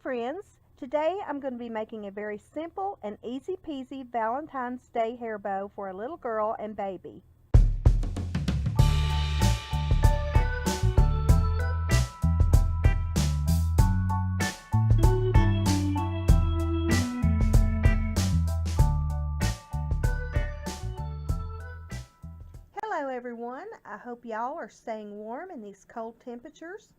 friends, today I'm going to be making a very simple and easy peasy Valentine's Day hair bow for a little girl and baby. Hello everyone, I hope y'all are staying warm in these cold temperatures.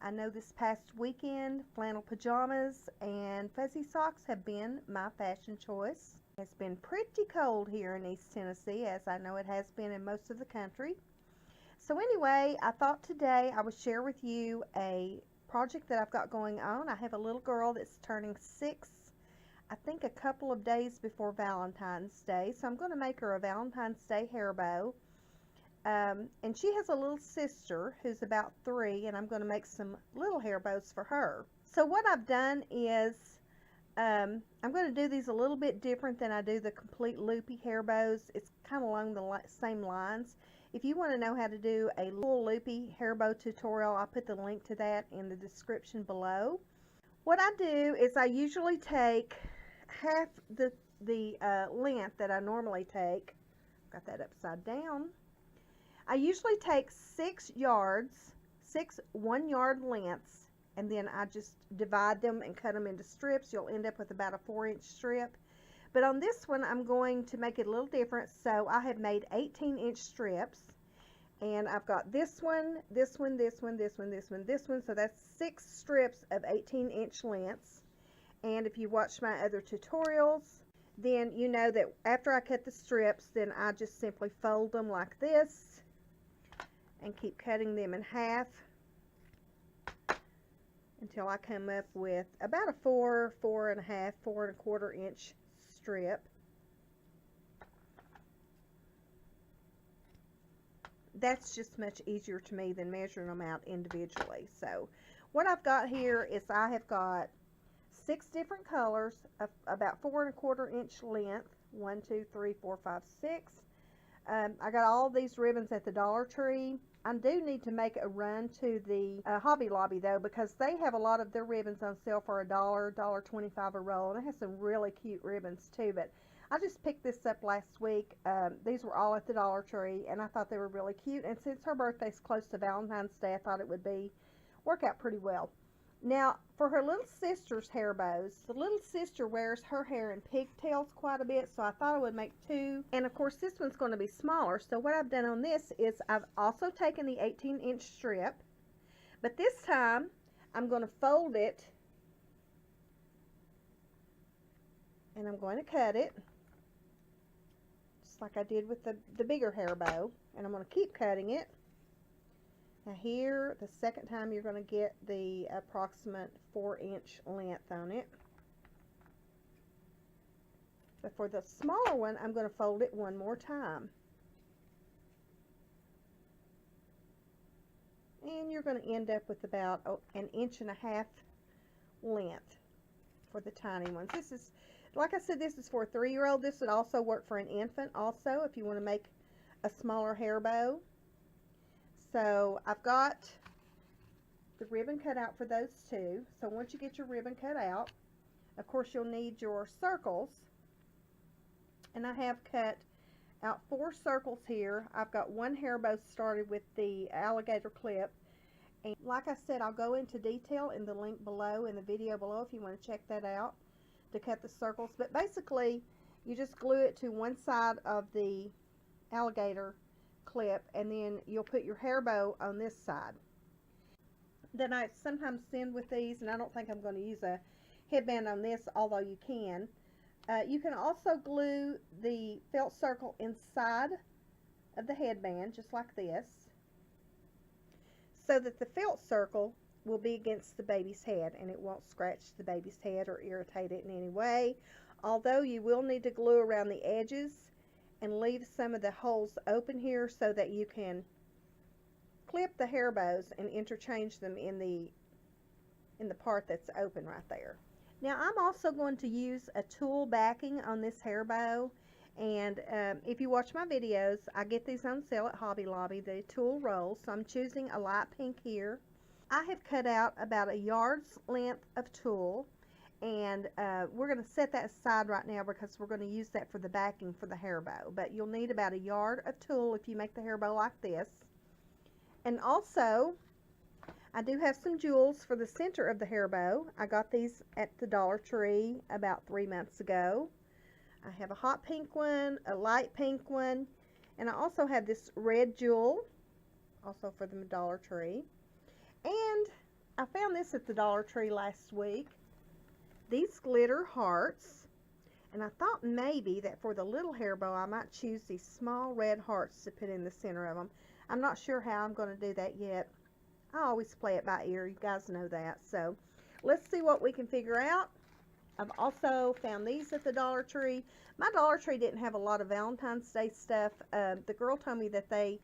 I know this past weekend, flannel pajamas and fuzzy socks have been my fashion choice. It's been pretty cold here in East Tennessee, as I know it has been in most of the country. So anyway, I thought today I would share with you a project that I've got going on. I have a little girl that's turning 6, I think a couple of days before Valentine's Day. So I'm going to make her a Valentine's Day hair bow. And she has a little sister who's about 3, and I'm going to make some little hair bows for her. So what I've done is I'm going to do these a little bit different than I do the complete loopy hair bows. It's kind of along the same lines. If you want to know how to do a full loopy hair bow tutorial, I'll put the link to that in the description below. What I do is I usually take half the length that I normally take. Got that upside down. I usually take 6 yards, 6 1-yard lengths, and then I just divide them and cut them into strips. You'll end up with about a 4-inch strip. But on this one, I'm going to make it a little different. So I have made 18-inch strips, and I've got this one, this one, this one, this one, this one, this one. So that's 6 strips of 18-inch lengths. And if you watch my other tutorials, then you know that after I cut the strips, then I just simply fold them like this and keep cutting them in half until I come up with about a 4, 4.5, 4.25 inch strip. That's just much easier to me than measuring them out individually. So what I've got here is I have got 6 different colors of about 4.25 inch length. 1, 2, 3, 4, 5, 6. I got all these ribbons at the Dollar Tree. I do need to make a run to the Hobby Lobby though, because they have a lot of their ribbons on sale for $1, $1.25 a roll, and they have some really cute ribbons too. But I just picked this up last week. These were all at the Dollar Tree, and I thought they were really cute. And since her birthday's close to Valentine's Day, I thought it would work out pretty well. Now, for her little sister's hair bows, the little sister wears her hair in pigtails quite a bit, so I thought I would make 2. And of course, this one's going to be smaller. So what I've done on this is I've also taken the 18-inch strip, but this time I'm going to fold it, and I'm going to cut it, just like I did with the bigger hair bow, and I'm going to keep cutting it. Now here, the second time, you're going to get the approximate 4-inch length on it. But for the smaller one, I'm going to fold it one more time. And you're going to end up with about 1.5 inches length for the tiny ones. This is, like I said, this is for a 3-year-old. This would also work for an infant also if you want to make a smaller hair bow. So I've got the ribbon cut out for those 2. So once you get your ribbon cut out, of course you'll need your circles. And I have cut out 4 circles here. I've got 1 hair bow started with the alligator clip. And like I said, I'll go into detail in the link below, in the video below, if you want to check that out to cut the circles. But basically, you just glue it to one side of the alligator clip, and then you'll put your hair bow on this side. Then I sometimes send with these, and I don't think I'm going to use a headband on this, although you can. You can also glue the felt circle inside of the headband, just like this, so that the felt circle will be against the baby's head, and it won't scratch the baby's head or irritate it in any way. Although you will need to glue around the edges and leave some of the holes open here so that you can clip the hair bows and interchange them in the part that's open right there. Now I'm also going to use a tulle backing on this hair bow, and if you watch my videos, I get these on sale at Hobby Lobby, the tulle rolls. So I'm choosing a light pink here, I have cut out about a yard's length of tulle, and we're going to set that aside right now because we're going to use that for the backing for the hair bow. But you'll need about a yard of tulle if you make the hair bow like this. And also, I do have some jewels for the center of the hair bow. I got these at the Dollar Tree about 3 months ago. I have a hot pink one, a light pink one, and I also have this red jewel, also for the Dollar Tree. And I found this at the Dollar Tree last week. These glitter hearts. And I thought maybe that for the little hair bow I might choose these small red hearts to put in the center of them. I'm not sure how I'm going to do that yet. I always play it by ear. You guys know that. So let's see what we can figure out. I've also found these at the Dollar Tree. My Dollar Tree didn't have a lot of Valentine's Day stuff. The girl told me that they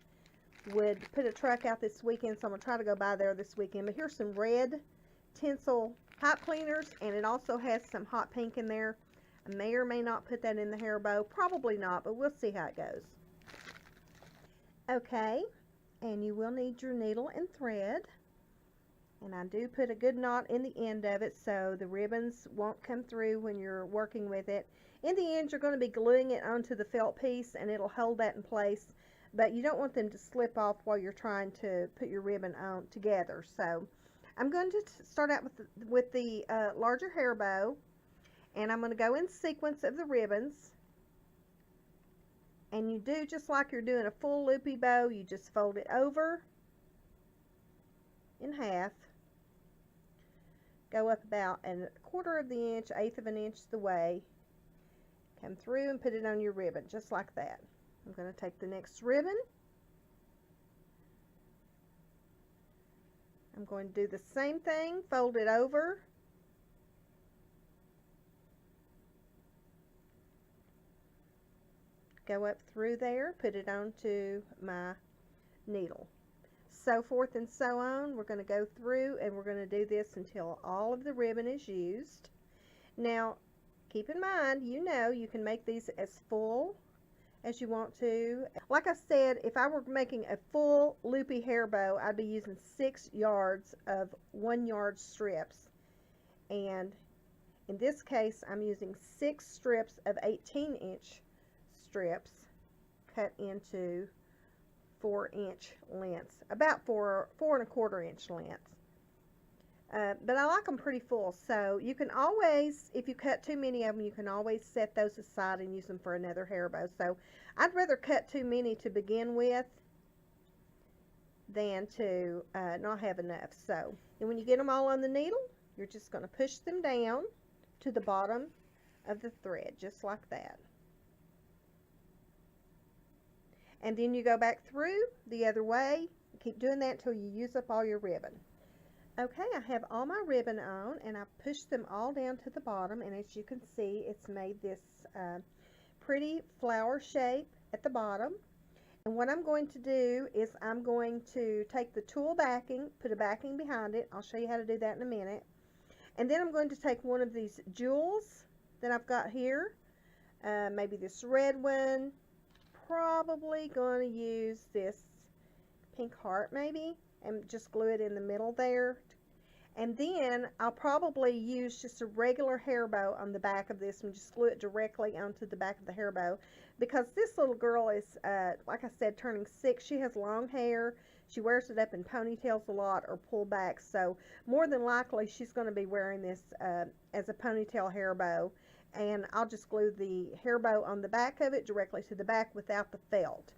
would put a truck out this weekend, so I'm going to try to go by there this weekend. But here's some red tinsel hot cleaners, and it also has some hot pink in there. I may or may not put that in the hair bow. Probably not, but we'll see how it goes. Okay, and you will need your needle and thread. And I do put a good knot in the end of it so the ribbons won't come through when you're working with it. In the end, you're going to be gluing it onto the felt piece, and it'll hold that in place. But you don't want them to slip off while you're trying to put your ribbon on together. So I'm going to start out with the larger hair bow, and I'm going to go in sequence of the ribbons. And you do just like you're doing a full loopy bow. You just fold it over in half, go up about a quarter of the inch, eighth of an inch the way, come through and put it on your ribbon just like that. I'm going to take the next ribbon. I'm going to do the same thing, fold it over, go up through there, put it onto my needle. So forth and so on. We're going to go through and we're going to do this until all of the ribbon is used. Now, keep in mind, you know you can make these as full as you want to. Like I said, if I were making a full loopy hair bow, I'd be using 6 yards of 1 yard strips. And in this case, I'm using 6 strips of 18-inch strips cut into 4-inch lengths, about 4.25-inch lengths. But I like them pretty full, so you can always, if you cut too many of them, you can always set those aside and use them for another hair bow. So I'd rather cut too many to begin with than to not have enough. So, and when you get them all on the needle, you're just going to push them down to the bottom of the thread, just like that. And then you go back through the other way. Keep doing that until you use up all your ribbon. Okay, I have all my ribbon on, and I pushed them all down to the bottom, and as you can see, it's made this pretty flower shape at the bottom. And what I'm going to do is I'm going to take the tulle backing, put a backing behind it. I'll show you how to do that in a minute. And then I'm going to take one of these jewels that I've got here, maybe this red one, probably going to use this pink heart maybe, and just glue it in the middle there. And then I'll probably use just a regular hair bow on the back of this and just glue it directly onto the back of the hair bow, because this little girl is, like I said, turning 6. She has long hair. She wears it up in ponytails a lot or pull back, so more than likely she's going to be wearing this as a ponytail hair bow. And I'll just glue the hair bow on the back of it directly to the back without the felt.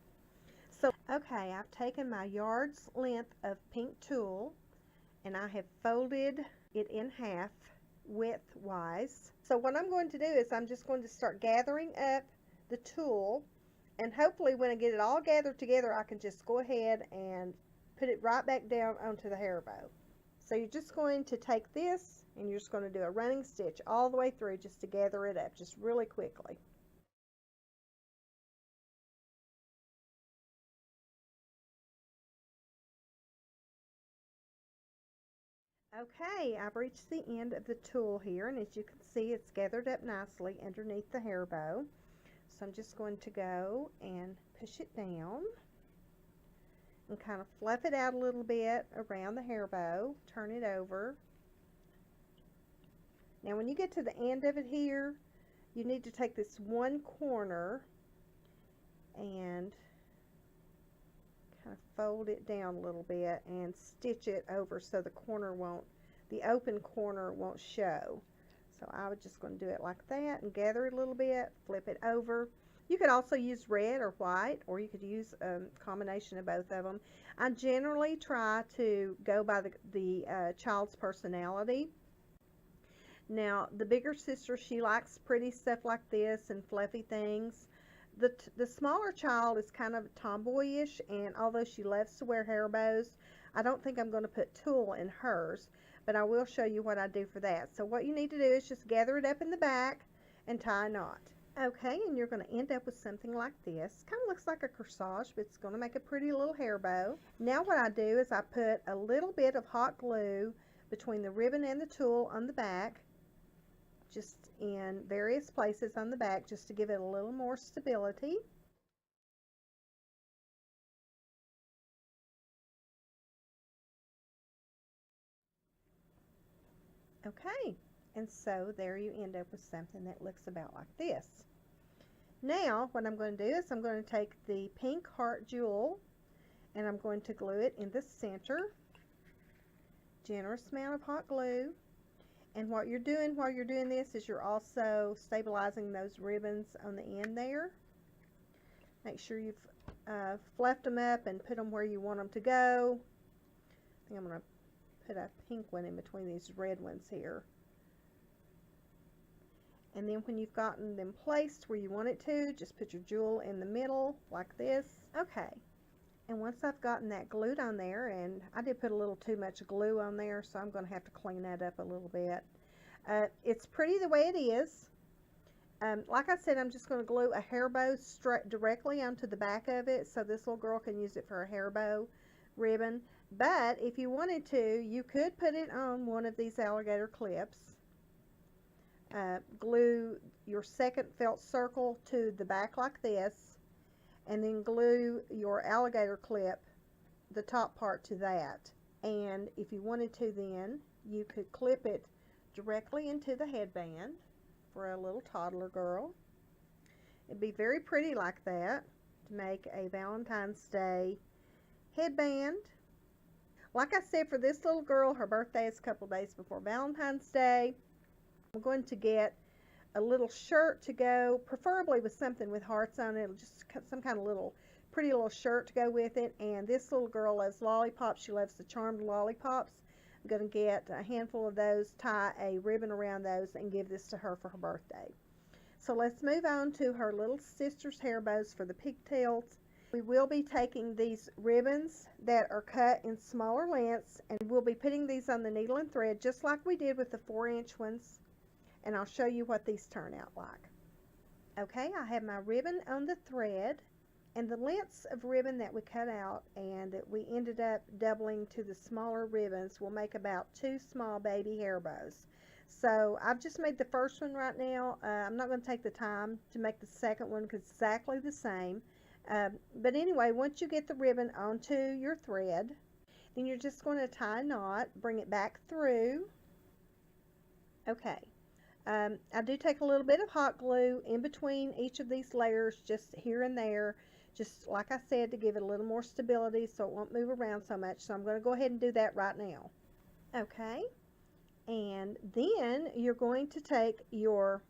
So, okay, I've taken my yard's length of pink tulle and I have folded it in half width-wise. So what I'm going to do is I'm just going to start gathering up the tulle, and hopefully when I get it all gathered together, I can just go ahead and put it right back down onto the hair bow. So you're just going to take this and you're just going to do a running stitch all the way through just to gather it up just really quickly. Okay, I've reached the end of the tulle here, and as you can see, it's gathered up nicely underneath the hair bow. So I'm just going to go and push it down and kind of fluff it out a little bit around the hair bow. Turn it over. Now when you get to the end of it here, you need to take this one corner and kind of fold it down a little bit and stitch it over so the open corner won't show. So I was just going to do it like that and gather it a little bit, flip it over. You could also use red or white, or you could use a combination of both of them. I generally try to go by the child's personality. Now, the bigger sister, she likes pretty stuff like this and fluffy things. The smaller child is kind of tomboyish, and although she loves to wear hair bows, I don't think I'm going to put tulle in hers, but I will show you what I do for that. So what you need to do is just gather it up in the back and tie a knot. Okay, and you're going to end up with something like this. Kind of looks like a corsage, but it's going to make a pretty little hair bow. Now what I do is I put a little bit of hot glue between the ribbon and the tulle on the back, just in various places on the back, just to give it a little more stability. Okay, and so there you end up with something that looks about like this. Now what I'm going to do is I'm going to take the pink heart jewel and I'm going to glue it in the center. Generous amount of hot glue. And what you're doing while you're doing this is you're also stabilizing those ribbons on the end there. Make sure you've fluffed them up and put them where you want them to go. I think I'm going to put a pink one in between these red ones here. And then when you've gotten them placed where you want it to, just put your jewel in the middle like this. Okay. And once I've gotten that glued on there, and I did put a little too much glue on there, so I'm going to have to clean that up a little bit. It's pretty the way it is. Like I said, I'm just going to glue a hair bow directly onto the back of it, so this little girl can use it for a hair bow ribbon. But if you wanted to, you could put it on one of these alligator clips. Glue your second felt circle to the back like this, and then glue your alligator clip, the top part, to that. And if you wanted to, then you could clip it directly into the headband for a little toddler girl. It'd be very pretty like that to make a Valentine's Day headband. Like I said, for this little girl, her birthday is a couple days before Valentine's Day. I'm going to get a little shirt to go, preferably with something with hearts on it, just some kind of little pretty little shirt to go with it. And this little girl loves lollipops. She loves the charmed lollipops. I'm going to get a handful of those, tie a ribbon around those, and give this to her for her birthday. So let's move on to her little sister's hair bows for the pigtails. We will be taking these ribbons that are cut in smaller lengths, and we'll be putting these on the needle and thread just like we did with the 4-inch ones. And I'll show you what these turn out like. Okay, I have my ribbon on the thread, and the lengths of ribbon that we cut out and that we ended up doubling to the smaller ribbons will make about 2 small baby hair bows. So I've just made the first one right now. I'm not going to take the time to make the second one because it's exactly the same. But anyway, once you get the ribbon onto your thread, then you're just going to tie a knot, bring it back through. Okay. I do take a little bit of hot glue in between each of these layers, just here and there, just like I said, to give it a little more stability so it won't move around so much. So I'm going to go ahead and do that right now. Okay, and then you're going to take your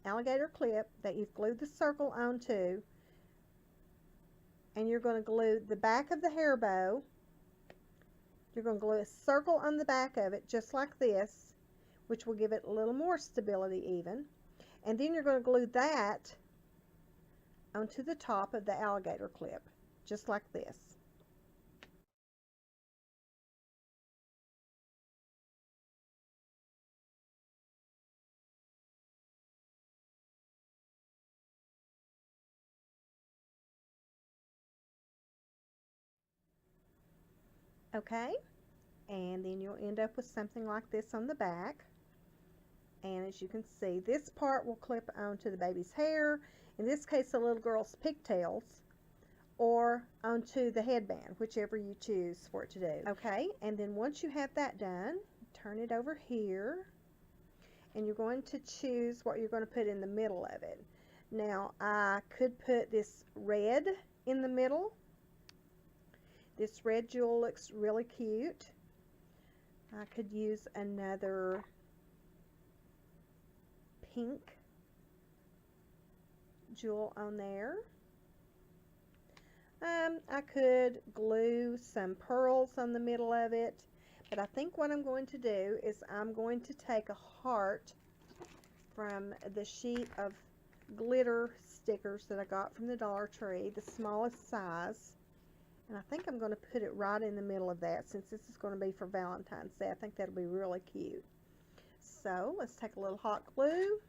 alligator clip that you've glued the circle onto, and you're going to glue the back of the hair bow. You're going to glue a circle on the back of it, just like this, which will give it a little more stability even. And then you're going to glue that onto the top of the alligator clip, just like this. Okay, and then you'll end up with something like this on the back. And as you can see, this part will clip onto the baby's hair. In this case, the little girl's pigtails or onto the headband, whichever you choose for it to do. Okay, and then once you have that done, turn it over here, and you're going to choose what you're going to put in the middle of it. Now, I could put this red in the middle. This red jewel looks really cute. I could use another pink jewel on there. I could glue some pearls on the middle of it, but I think what I'm going to do is I'm going to take a heart from the sheet of glitter stickers that I got from the Dollar Tree, the smallest size, and I think I'm going to put it right in the middle of that since this is going to be for Valentine's Day. I think that'll be really cute. So let's take a little hot glue,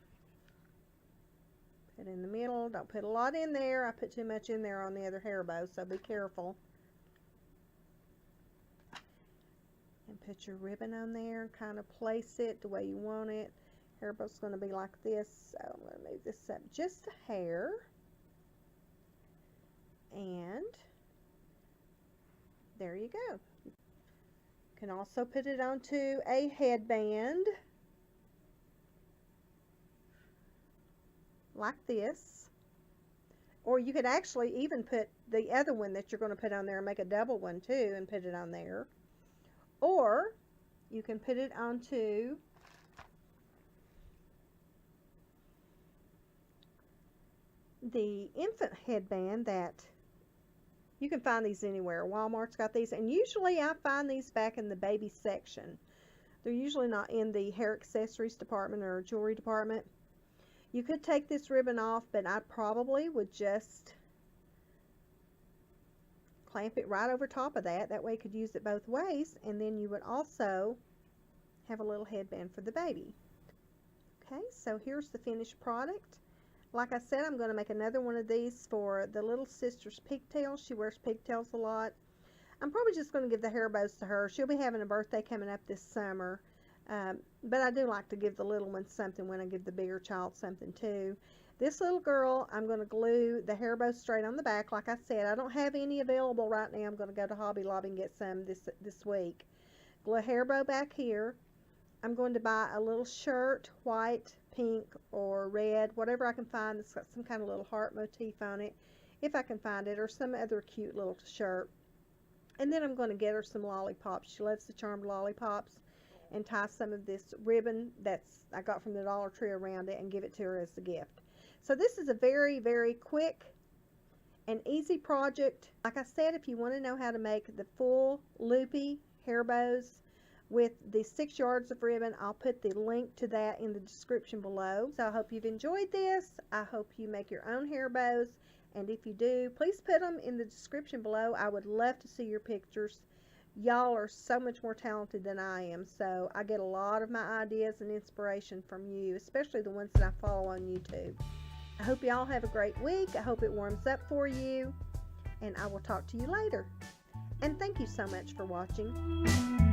put it in the middle. Don't put a lot in there. I put too much in there on the other hair bow, so be careful. And put your ribbon on there and kind of place it the way you want it. Hair bow's going to be like this, so I'm going to move this up just a hair. And there you go. You can also put it onto a headband like this, or you could actually even put the other one that you're going to put on there and make a double one too and put it on there, or you can put it onto the infant headband that you can find these anywhere. Walmart's got these, and usually I find these back in the baby section. They're usually not in the hair accessories department or jewelry department. You could take this ribbon off, but I probably would just clamp it right over top of that. That way you could use it both ways, and then you would also have a little headband for the baby. Okay, so here's the finished product. Like I said, I'm going to make another one of these for the little sister's pigtails. She wears pigtails a lot. I'm probably just going to give the hair bows to her. She'll be having a birthday coming up this summer. But I do like to give the little one something when I give the bigger child something too. This little girl, I'm going to glue the hair bow straight on the back. Like I said, I don't have any available right now. I'm going to go to Hobby Lobby and get some this week. Glue a hair bow back here. I'm going to buy a little shirt, white, pink, or red, whatever I can find that's got some kind of little heart motif on it, if I can find it, or some other cute little shirt. And then I'm going to get her some lollipops. She loves the charmed lollipops, and tie some of this ribbon that's I got from the Dollar Tree around it and give it to her as a gift. So this is a very, very quick and easy project. Like I said, if you want to know how to make the full loopy hair bows with the 6 yards of ribbon, I'll put the link to that in the description below. So I hope you've enjoyed this. I hope you make your own hair bows, and if you do, please put them in the description below. I would love to see your pictures. Y'all are so much more talented than I am, so I get a lot of my ideas and inspiration from you, especially the ones that I follow on YouTube. I hope y'all have a great week. I hope it warms up for you, and I will talk to you later. And thank you so much for watching.